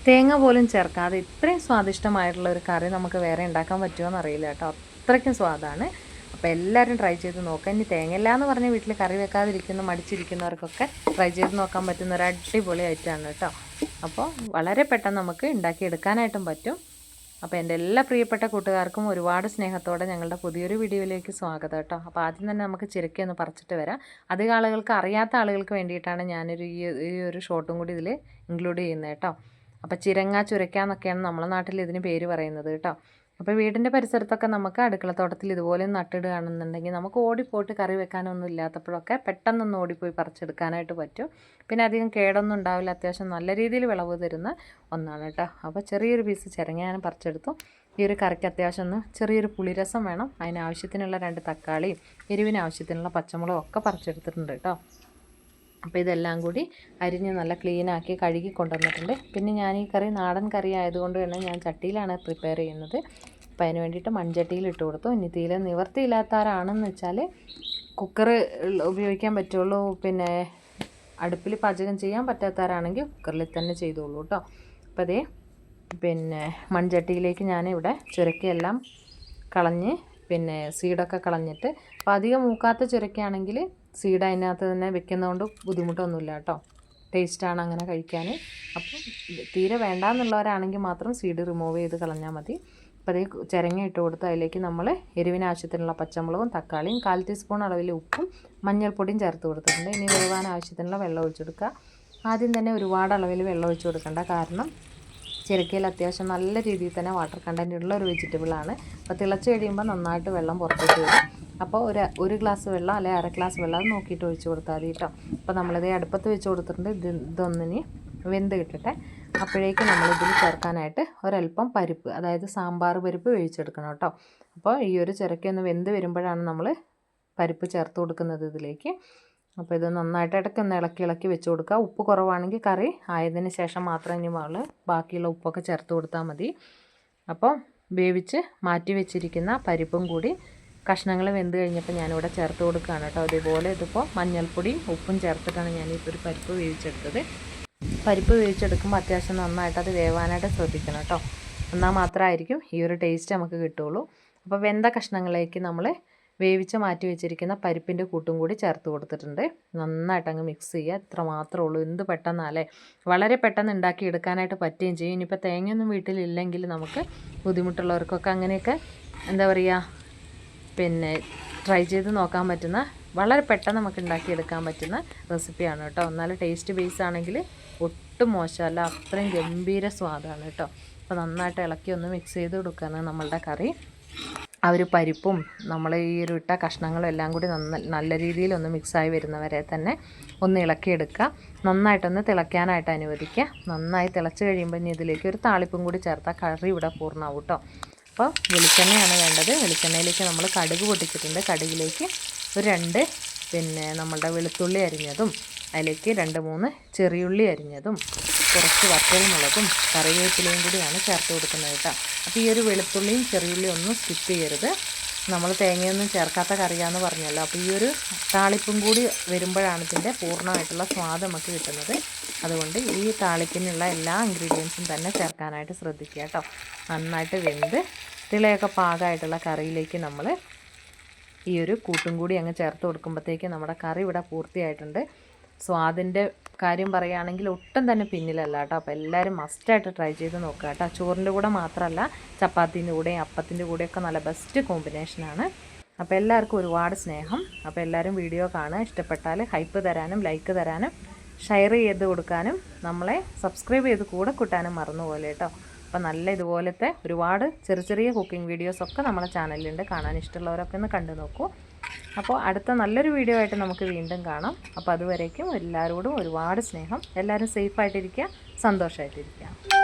തേങ്ങ പോലും ചേർക്കാതെ ഇത്രയും സ്വാദിഷ്ടമായിട്ടുള്ള ഒരു കറി നമുക്ക് വേറെ ഉണ്ടാക്കാൻ പറ്റുമോ എന്നറിയില്ല കേട്ടോ. അത്രയ്ക്കും സ്വാദാണ്. അപ്പോൾ എല്ലാവരും ട്രൈ ചെയ്ത് നോക്കാം. ഇനി തേങ്ങയില്ല എന്ന് പറഞ്ഞ് വീട്ടിൽ കറി വെക്കാതിരിക്കുന്ന മടിച്ചിരിക്കുന്നവർക്കൊക്കെ ട്രൈ ചെയ്ത് നോക്കാൻ പറ്റുന്ന ഒരു അടിപൊളി ഐറ്റമാണ് കേട്ടോ. അപ്പോൾ വളരെ പെട്ടെന്ന് നമുക്ക് ഉണ്ടാക്കിയെടുക്കാനായിട്ടും പറ്റും. അപ്പോൾ എൻ്റെ എല്ലാ പ്രിയപ്പെട്ട കൂട്ടുകാർക്കും ഒരുപാട് സ്നേഹത്തോടെ ഞങ്ങളുടെ പുതിയൊരു വീഡിയോയിലേക്ക് സ്വാഗതം കേട്ടോ. അപ്പോൾ ആദ്യം തന്നെ നമുക്ക് ചിരക്കി പറിച്ചിട്ട് വരാം. അധികം ആളുകൾക്ക് അറിയാത്ത ആളുകൾക്ക് വേണ്ടിയിട്ടാണ് ഞാനൊരു ഈ ഒരു ഷോട്ടും കൂടി ഇതിൽ ഇൻക്ലൂഡ് ചെയ്യുന്നത് കേട്ടോ. അപ്പോൾ ചിരങ്ങ ചുരക്ക എന്നൊക്കെയാണ് നമ്മളെ നാട്ടിൽ ഇതിന് പേര് പറയുന്നത് കേട്ടോ. അപ്പോൾ വീടിൻ്റെ പരിസരത്തൊക്കെ നമുക്ക് അടുക്കളത്തോട്ടത്തിൽ ഇതുപോലെ നട്ടിടുകയാണെന്നുണ്ടെങ്കിൽ നമുക്ക് ഓടിപ്പോയിട്ട് കറി വെക്കാനൊന്നും ഇല്ലാത്തപ്പോഴൊക്കെ പെട്ടെന്നൊന്ന് ഓടിപ്പോയി പറിച്ചെടുക്കാനായിട്ട് പറ്റും. പിന്നെ അധികം കേടൊന്നും ഉണ്ടാവില്ല. അത്യാവശ്യം നല്ല രീതിയിൽ വിളവ് തരുന്ന ഒന്നാണ് കേട്ടോ. അപ്പോൾ ചെറിയൊരു പീസ് ചിരങ്ങ ഞാൻ പറിച്ചെടുത്തു. ഈ ഒരു കറിക്ക് അത്യാവശ്യം ചെറിയൊരു പുളിരസം വേണം. അതിനാവശ്യത്തിനുള്ള 2 തക്കാളിയും എരിവിന് ആവശ്യത്തിനുള്ള പച്ചമുളകും ഒക്കെ പറിച്ചെടുത്തിട്ടുണ്ട് കേട്ടോ. അപ്പോൾ ഇതെല്ലാം കൂടി അരിഞ്ഞ് നല്ല ക്ലീനാക്കി കഴുകി കൊണ്ടുവന്നിട്ടുണ്ട്. പിന്നെ ഞാൻ ഈ കറി നാടൻ കറി ആയതുകൊണ്ട് തന്നെ ഞാൻ ചട്ടിയിലാണ് പ്രിപ്പയർ ചെയ്യുന്നത്. അപ്പോൾ അതിന് വേണ്ടിയിട്ട് മൺചട്ടിയിൽ ഇട്ട് കൊടുത്തു. ഇനി തീരെ നിവർത്തിയില്ലാത്തവരാണെന്ന് വെച്ചാൽ കുക്കർ ഉപയോഗിക്കാൻ പറ്റുള്ളൂ. പിന്നെ അടുപ്പിൽ പാചകം ചെയ്യാൻ പറ്റാത്തവരാണെങ്കിൽ കുക്കറിൽ തന്നെ ചെയ്തോളൂ കേട്ടോ. അപ്പോൾ അതേ പിന്നെ മൺചട്ടിയിലേക്ക് ഞാനിവിടെ ചുരക്കയെല്ലാം കളഞ്ഞ് പിന്നെ സീഡൊക്കെ കളഞ്ഞിട്ട്, അപ്പോൾ അധികം മൂക്കാത്ത ചുരക്കയാണെങ്കിൽ സീഡ് അതിനകത്ത് തന്നെ വെക്കുന്നതുകൊണ്ട് ബുദ്ധിമുട്ടൊന്നുമില്ല കേട്ടോ. ടേസ്റ്റാണ് അങ്ങനെ കഴിക്കാൻ. അപ്പം തീരെ വേണ്ടാന്നുള്ളവരാണെങ്കിൽ മാത്രം സീഡ് റിമൂവ് ചെയ്ത് കളഞ്ഞാൽ മതി. അപ്പോൾ അതേ ചിരങ്ങ ഇട്ട് കൊടുത്ത് അതിലേക്ക് നമ്മൾ എരിവിന് ആവശ്യത്തിനുള്ള പച്ചമുളകും തക്കാളിയും 1/4 ടീസ്പൂൺ അളവിൽ ഉപ്പും മഞ്ഞൾപ്പൊടിയും ചേർത്ത് കൊടുത്തിട്ടുണ്ട്. ഇനി വേവാൻ ആവശ്യത്തിനുള്ള വെള്ളം ഒഴിച്ചു കൊടുക്കുക. ആദ്യം തന്നെ ഒരുപാട് അളവിൽ വെള്ളം ഒഴിച്ചു കൊടുക്കേണ്ട, കാരണം ചിരക്കയിൽ അത്യാവശ്യം നല്ല രീതിയിൽ തന്നെ വാട്ടർ കണ്ടൻറ്റ് ഉള്ള ഒരു വെജിറ്റബിളാണ്. അപ്പോൾ തിളച്ച് കഴിയുമ്പോൾ നന്നായിട്ട് വെള്ളം പുറത്തേക്ക് വരും. അപ്പോൾ ഒരു ഗ്ലാസ് വെള്ളം അല്ലെങ്കിൽ 1/2 ഗ്ലാസ് വെള്ളം അത് നോക്കിയിട്ട് ഒഴിച്ച് കൊടുത്താൽ മതി കേട്ടോ. അപ്പോൾ നമ്മളിത് അടുപ്പത്ത് വെച്ച് കൊടുത്തിട്ടുണ്ട്. ഇതൊന്നിന് വെന്ത് കിട്ടട്ടെ. അപ്പോഴേക്ക് നമ്മളിതിൽ ചേർക്കാനായിട്ട് ഒരല്പം പരിപ്പ്, അതായത് സാമ്പാർ പരിപ്പ് വേവിച്ചെടുക്കണം കേട്ടോ. അപ്പോൾ ഈ ഒരു ചിരക്കൊന്ന് വെന്ത് വരുമ്പോഴാണ് നമ്മൾ പരിപ്പ് ചേർത്ത് കൊടുക്കുന്നത് ഇതിലേക്ക്. അപ്പോൾ ഇത് നന്നായിട്ട് ഇടയ്ക്കൊന്ന് ഇളക്കി വെച്ച് കൊടുക്കുക. ഉപ്പ് കുറവാണെങ്കിൽ കറി ആയതിന് ശേഷം മാത്രം ഇനി ബാക്കിയുള്ള ഉപ്പൊക്കെ ചേർത്ത് കൊടുത്താൽ മതി. അപ്പോൾ വേവിച്ച് മാറ്റി വെച്ചിരിക്കുന്ന പരിപ്പും കൂടി കഷ്ണങ്ങൾ വെന്ത് കഴിഞ്ഞപ്പോൾ ഞാനിവിടെ ചേർത്ത് കൊടുക്കുകയാണ് കേട്ടോ. അതേപോലെ ഇതിപ്പോൾ മഞ്ഞൾപ്പൊടിയും ഉപ്പും ചേർത്തിട്ടാണ് ഞാനിപ്പോൾ ഒരു പരിപ്പ് വേവിച്ചെടുത്തത്. പരിപ്പ് വേവിച്ചെടുക്കുമ്പോൾ അത്യാവശ്യം നന്നായിട്ട് അത് വേവാനായിട്ട് ശ്രദ്ധിക്കണം കേട്ടോ. എന്നാൽ മാത്രമായിരിക്കും ഈ ഒരു ടേസ്റ്റ് നമുക്ക് കിട്ടുള്ളൂ. അപ്പോൾ വെന്ത കഷ്ണങ്ങളിലേക്ക് നമ്മൾ വേവിച്ച് മാറ്റി വെച്ചിരിക്കുന്ന പരിപ്പിൻ്റെ കൂട്ടും കൂടി ചേർത്ത് കൊടുത്തിട്ടുണ്ട്. നന്നായിട്ട് അങ്ങ് മിക്സ് ചെയ്യുക. ഇത്ര മാത്രമേ ഉള്ളൂ. എന്ത് പെട്ടെന്നാലേ, വളരെ പെട്ടെന്ന് ഉണ്ടാക്കി എടുക്കാനായിട്ട് പറ്റുകയും ചെയ്യും. ഇനിയിപ്പോൾ തേങ്ങയൊന്നും വീട്ടിലില്ലെങ്കിൽ നമുക്ക് ബുദ്ധിമുട്ടുള്ളവർക്കൊക്കെ അങ്ങനെയൊക്കെ എന്താ പറയുക, പിന്നെ ട്രൈ ചെയ്ത് നോക്കാൻ പറ്റുന്ന, വളരെ പെട്ടെന്ന് നമുക്ക് ഉണ്ടാക്കിയെടുക്കാൻ പറ്റുന്ന റെസിപ്പിയാണ് കേട്ടോ. എന്നാലും ടേസ്റ്റ് ബേസ് ആണെങ്കിൽ ഒട്ടും മോശമല്ല, അത്രയും ഗംഭീര സ്വാദാണ് കേട്ടോ. അപ്പോൾ നന്നായിട്ട് ഇളക്കി ഒന്ന് മിക്സ് ചെയ്ത് കൊടുക്കുകയാണ് നമ്മളുടെ കറി. ആ ഒരു പരിപ്പും നമ്മൾ ഈ ഒരു ഇട്ട കഷ്ണങ്ങളും എല്ലാം കൂടി നല്ല രീതിയിൽ ഒന്ന് മിക്സായി വരുന്നവരെ തന്നെ ഒന്ന് ഇളക്കിയെടുക്കുക. നന്നായിട്ടൊന്ന് തിളയ്ക്കാനായിട്ട് അനുവദിക്കുക. നന്നായി തിളച്ച് കഴിയുമ്പോൾ ഇനി ഇതിലേക്ക് ഒരു താളിപ്പും കൂടി ചേർത്താൽ കറി ഇവിടെ പൂർണ്ണമാവും കേട്ടോ. അപ്പോൾ വെളിച്ചെണ്ണയാണ് വേണ്ടത്. വെളിച്ചെണ്ണയിലേക്ക് നമ്മൾ കടുക് പൊട്ടിച്ചിട്ടുണ്ട്. കടുകിലേക്ക് ഒരു 2 പിന്നെ നമ്മളുടെ വെളുത്തുള്ളി അരിഞ്ഞതും, അതിലേക്ക് 2-3 ചെറിയുള്ളി അരിഞ്ഞതും, കുറച്ച് വറ്റൽമുളകും കറിവേപ്പിലയും കൂടിയാണ് ചേർത്ത് കൊടുക്കുന്നത് കേട്ടോ. അപ്പോൾ ഈ ഒരു വെളുത്തുള്ളിയും ചെറിയുള്ളിയും ഒന്നും സ്കിപ്പ് ചെയ്യരുത്. നമ്മൾ തേങ്ങയൊന്നും ചേർക്കാത്ത കറിയാന്ന് പറഞ്ഞല്ലോ. അപ്പോൾ ഈ ഒരു താളിപ്പും കൂടി വരുമ്പോഴാണ് ഇതിൻ്റെ പൂർണ്ണമായിട്ടുള്ള സ്വാദ് നമുക്ക് കിട്ടുന്നത്. അതുകൊണ്ട് ഈ താളിപ്പിനുള്ള എല്ലാ ഇൻഗ്രീഡിയൻസും തന്നെ ചേർക്കാനായിട്ട് ശ്രദ്ധിക്കുക കേട്ടോ. നന്നായിട്ട് വെന്ത് തിളയൊക്കെ പാകമായിട്ടുള്ള കറിയിലേക്ക് നമ്മൾ ഈ ഒരു കൂട്ടും കൂടി അങ്ങ് ചേർത്ത് കൊടുക്കുമ്പോഴത്തേക്ക് നമ്മുടെ കറി ഇവിടെ പൂർത്തിയായിട്ടുണ്ട്. സ്വാദിൻ്റെ കാര്യം പറയുകയാണെങ്കിൽ ഒട്ടും തന്നെ പിന്നിലല്ല കേട്ടോ. അപ്പോൾ എല്ലാവരും മസ്റ്റായിട്ട് ട്രൈ ചെയ്ത് നോക്കുക കേട്ടോ. ചോറിൻ്റെ കൂടെ മാത്രമല്ല, ചപ്പാത്തിൻ്റെ കൂടെയും അപ്പത്തിൻ്റെ കൂടെയൊക്കെ നല്ല ബെസ്റ്റ് കോമ്പിനേഷനാണ്. അപ്പോൾ എല്ലാവർക്കും ഒരുപാട് സ്നേഹം. അപ്പോൾ എല്ലാവരും വീഡിയോ കാണുക. ഇഷ്ടപ്പെട്ടാൽ ഹൈപ്പ് തരാനും ലൈക്ക് തരാനും ഷെയർ ചെയ്ത് കൊടുക്കാനും നമ്മളെ സബ്സ്ക്രൈബ് ചെയ്ത് കൂടെ കൂട്ടാനും മറന്നുപോലെ കേട്ടോ. അപ്പോൾ നല്ല ഇതുപോലത്തെ ഒരുപാട് ചെറിയ കുക്കിംഗ് വീഡിയോസൊക്കെ നമ്മുടെ ചാനലിലുണ്ട്. കാണാൻ ഇഷ്ടമുള്ളവരൊക്കെ ഒന്ന് കണ്ടു നോക്കൂ. അപ്പോൾ അടുത്ത നല്ലൊരു വീഡിയോ ആയിട്ട് നമുക്ക് വീണ്ടും കാണാം. അപ്പോൾ അതുവരേക്കും എല്ലാവരോടും ഒരുപാട് സ്നേഹം. എല്ലാവരും സേഫായിട്ടിരിക്കുക, സന്തോഷമായിട്ടിരിക്കുക.